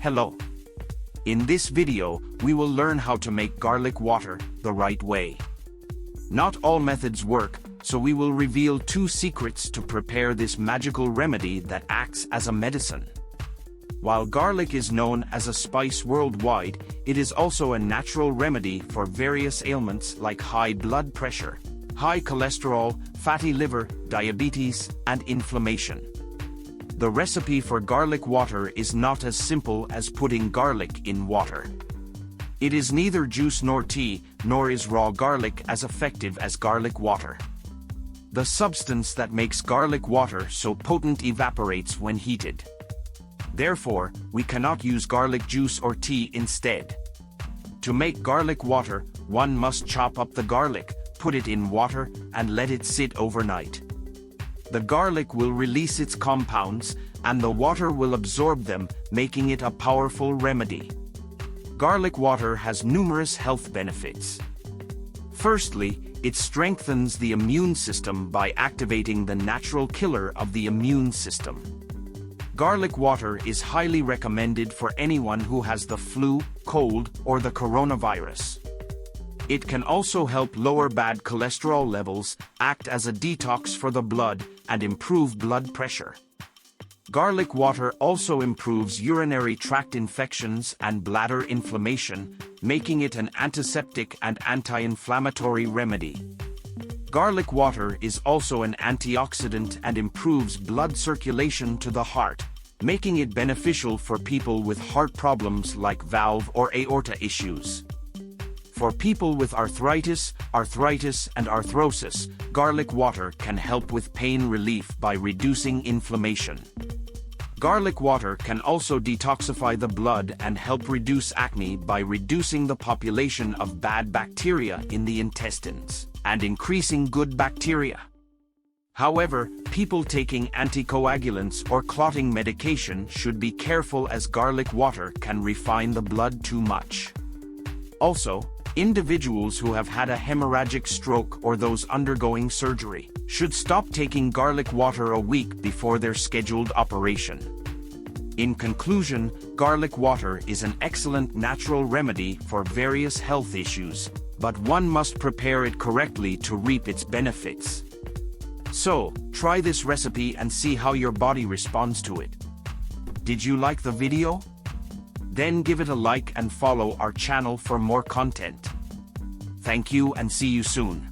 Hello. In this video, we will learn how to make garlic water the right way. Not all methods work, so we will reveal 2 secrets to prepare this magical remedy that acts as a medicine. While garlic is known as a spice worldwide, it is also a natural remedy for various ailments like high blood pressure, high cholesterol, fatty liver, diabetes, and inflammation. The recipe for garlic water is not as simple as putting garlic in water. It is neither juice nor tea, nor is raw garlic as effective as garlic water. The substance that makes garlic water so potent evaporates when heated. Therefore, we cannot use garlic juice or tea instead. To make garlic water, one must chop up the garlic, put it in water, and let it sit overnight. The garlic will release its compounds, and the water will absorb them, making it a powerful remedy. Garlic water has numerous health benefits. Firstly, it strengthens the immune system by activating the natural killer of the immune system. Garlic water is highly recommended for anyone who has the flu, cold, or the coronavirus. It can also help lower bad cholesterol levels, act as a detox for the blood, and improve blood pressure. Garlic water also improves urinary tract infections and bladder inflammation, making it an antiseptic and anti-inflammatory remedy. Garlic water is also an antioxidant and improves blood circulation to the heart, making it beneficial for people with heart problems like valve or aorta issues. For people with arthritis, and arthrosis, garlic water can help with pain relief by reducing inflammation. Garlic water can also detoxify the blood and help reduce acne by reducing the population of bad bacteria in the intestines and increasing good bacteria. However, people taking anticoagulants or clotting medication should be careful as garlic water can refine the blood too much. Also, individuals who have had a hemorrhagic stroke or those undergoing surgery should stop taking garlic water a week before their scheduled operation. In conclusion, garlic water is an excellent natural remedy for various health issues, but one must prepare it correctly to reap its benefits. So, try this recipe and see how your body responds to it. Did you like the video? Then give it a like and follow our channel for more content. Thank you and see you soon.